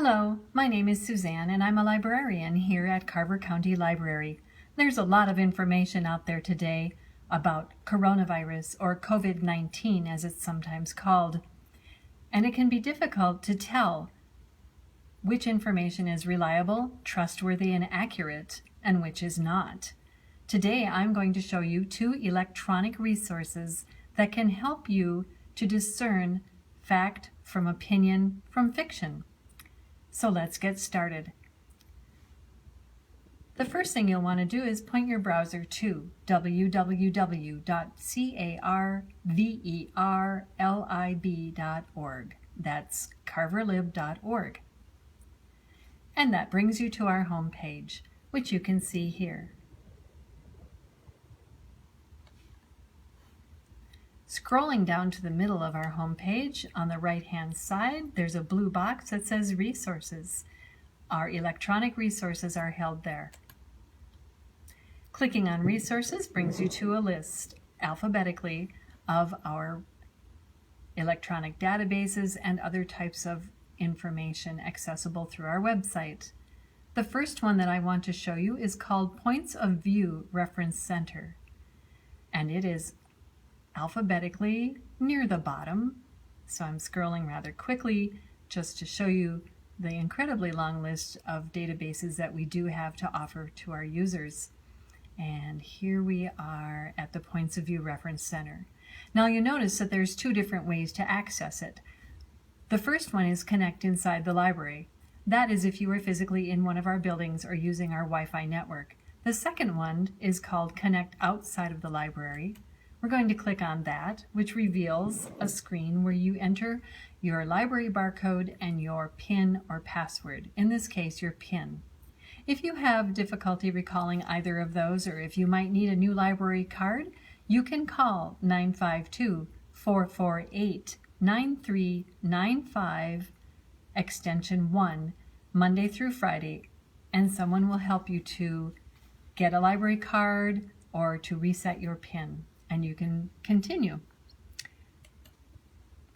Hello, my name is Suzanne and I'm a librarian here at Carver County Library. There's a lot of information out there today about coronavirus or COVID-19 as it's sometimes called. And it can be difficult to tell which information is reliable, trustworthy, and accurate, and which is not. Today I'm going to show you 2 electronic resources that can help you to discern fact from opinion from fiction. So let's get started. The first thing you'll want to do is point your browser to www.carverlib.org. That's carverlib.org. And that brings you to our home page, which you can see here. Scrolling down to the middle of our home page, on the right-hand side, there's a blue box that says Resources. Our electronic resources are held there. Clicking on Resources brings you to a list, alphabetically, of our electronic databases and other types of information accessible through our website. The first one that I want to show you is called Points of View Reference Center, and it is alphabetically near the bottom, so I'm scrolling rather quickly just to show you the incredibly long list of databases that we do have to offer to our users. And here we are at the Points of View Reference Center. Now you notice that there's 2 different ways to access it. The first one is connect inside the library. That is if you are physically in one of our buildings or using our Wi-Fi network. The second one is called connect outside of the library. We're going to click on that, which reveals a screen where you enter your library barcode and your PIN or password, in this case your PIN. If you have difficulty recalling either of those, or if you might need a new library card, you can call 952-448-9395 extension 1 Monday through Friday, and someone will help you to get a library card or to reset your PIN. And you can continue.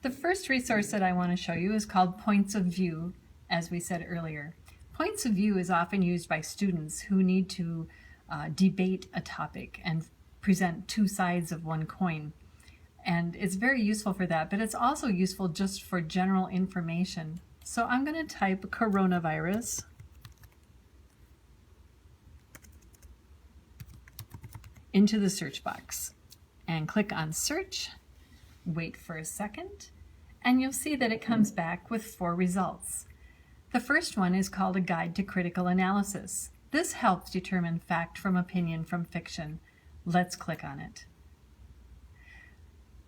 The first resource that I want to show you is called Points of View, as we said earlier. Points of view is often used by students who need to debate a topic and present 2 sides of one coin. And it's very useful for that, but it's also useful just for general information. So I'm going to type coronavirus. Into the search box. And click on search, wait for a second, and you'll see that it comes back with 4 results. The first one is called a Guide to Critical Analysis. This helps determine fact from opinion from fiction. Let's click on it.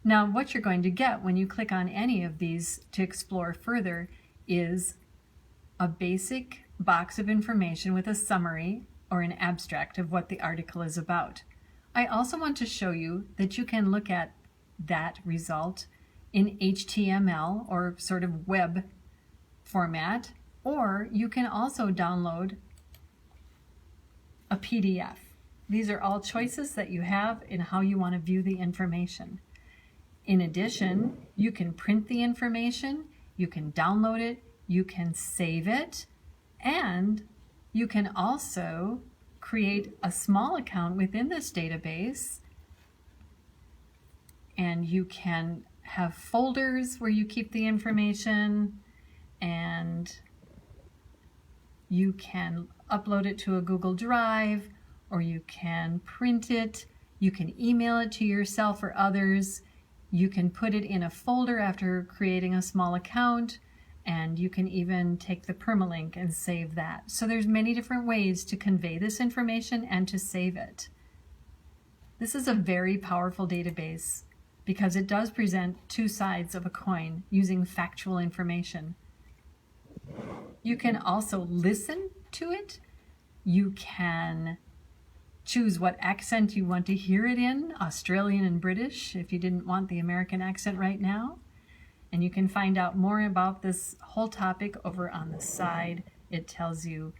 Now what you're going to get when you click on any of these to explore further is a basic box of information with a summary or an abstract of what the article is about. I also want to show you that you can look at that result in HTML or sort of web format, or you can also download a PDF. These are all choices that you have in how you want to view the information. In addition, you can print the information, you can download it, you can save it, and you can also create a small account within this database, and you can have folders where you keep the information, and you can upload it to a Google Drive, or you can print it, you can email it to yourself or others, you can put it in a folder after creating a small account, and you can even take the permalink and save that. So there's many different ways to convey this information and to save it. This is a very powerful database because it does present 2 sides of a coin using factual information. You can also listen to it. You can choose what accent you want to hear it in, Australian and British, if you didn't want the American accent right now. And you can find out more about this whole topic over on the side. It tells you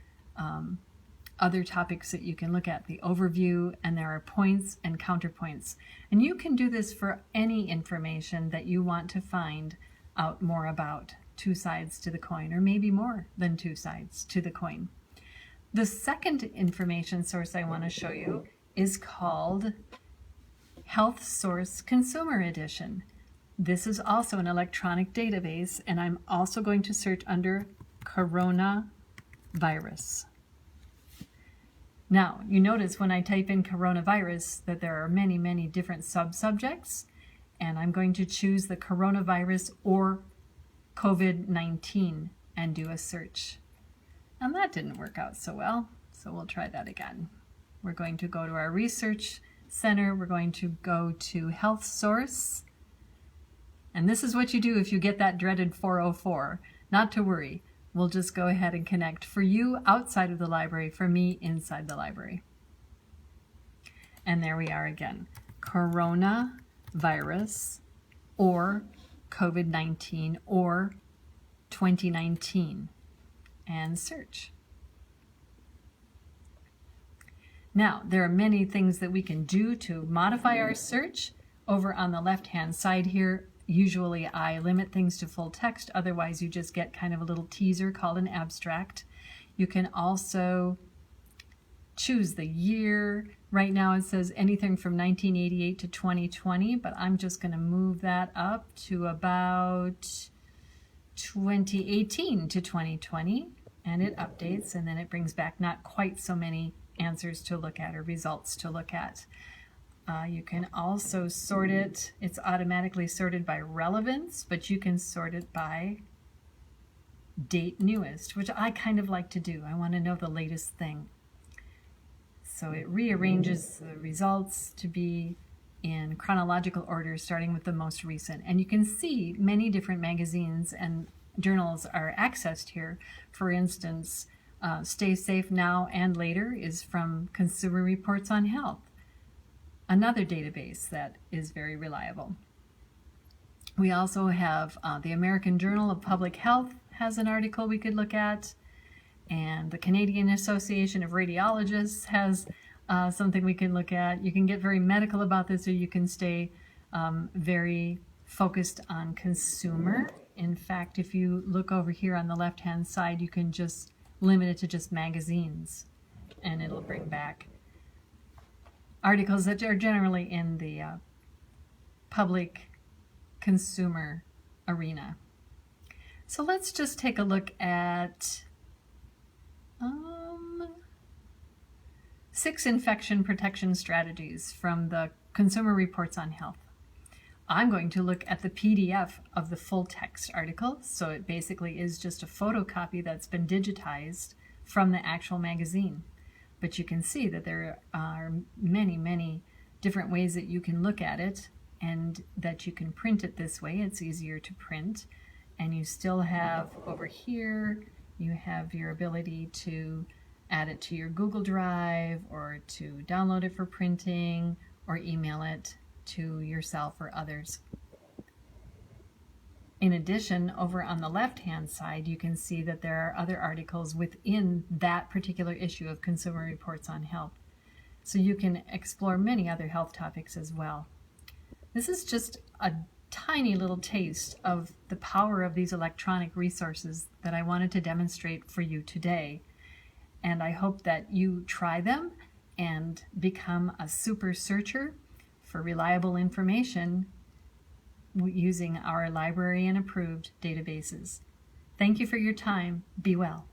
other topics that you can look at, the overview, and there are points and counterpoints. And you can do this for any information that you want to find out more about. two sides to the coin, or maybe more than two sides to the coin. The second information source I want to show you is called Health Source Consumer Edition. This is also an electronic database, and I'm also going to search under coronavirus. Now, you notice when I type in coronavirus that there are many, many different subsubjects, and I'm going to choose the coronavirus or COVID-19 and do a search. And that didn't work out so well, so we'll try that again. We're going to go to our research center, we're going to go to Health Source, and this is what you do if you get that dreaded 404. Not to worry, we'll just go ahead and connect for you outside of the library, for me inside the library. And there we are again, coronavirus or COVID-19 or 2019, and search. Now, there are many things that we can do to modify our search. Over on the left-hand side here, usually I limit things to full text, otherwise you just get kind of a little teaser called an abstract. You can also choose the year. Right now it says anything from 1988 to 2020, but I'm just going to move that up to about 2018 to 2020, and it updates, and then it brings back not quite so many answers to look at or results to look at. You can also sort it. It's automatically sorted by relevance, but you can sort it by date newest, which I kind of like to do. I want to know the latest thing. So it rearranges the results to be in chronological order, starting with the most recent. And you can see many different magazines and journals are accessed here. For instance, Stay Safe Now and Later is from Consumer Reports on Health, another database that is very reliable. We also have the American Journal of Public Health has an article we could look at, and the Canadian Association of Radiologists has something we can look at. You can get very medical about this, or you can stay very focused on consumer. In fact, if you look over here on the left-hand side, you can just limit it to just magazines, and it'll bring back articles that are generally in the public consumer arena. So let's just take a look at 6 infection protection strategies from the Consumer Reports on Health. I'm going to look at the PDF of the full text article, so it basically is just a photocopy that's been digitized from the actual magazine. But you can see that there are many, many different ways that you can look at it, and that you can print it this way. It's easier to print. And you still have over here, you have your ability to add it to your Google Drive, or to download it for printing, or email it to yourself or others. In addition, over on the left-hand side, you can see that there are other articles within that particular issue of Consumer Reports on Health. So you can explore many other health topics as well. This is just a tiny little taste of the power of these electronic resources that I wanted to demonstrate for you today. And I hope that you try them and become a super searcher for reliable information using our library and approved databases. Thank you for your time. Be well.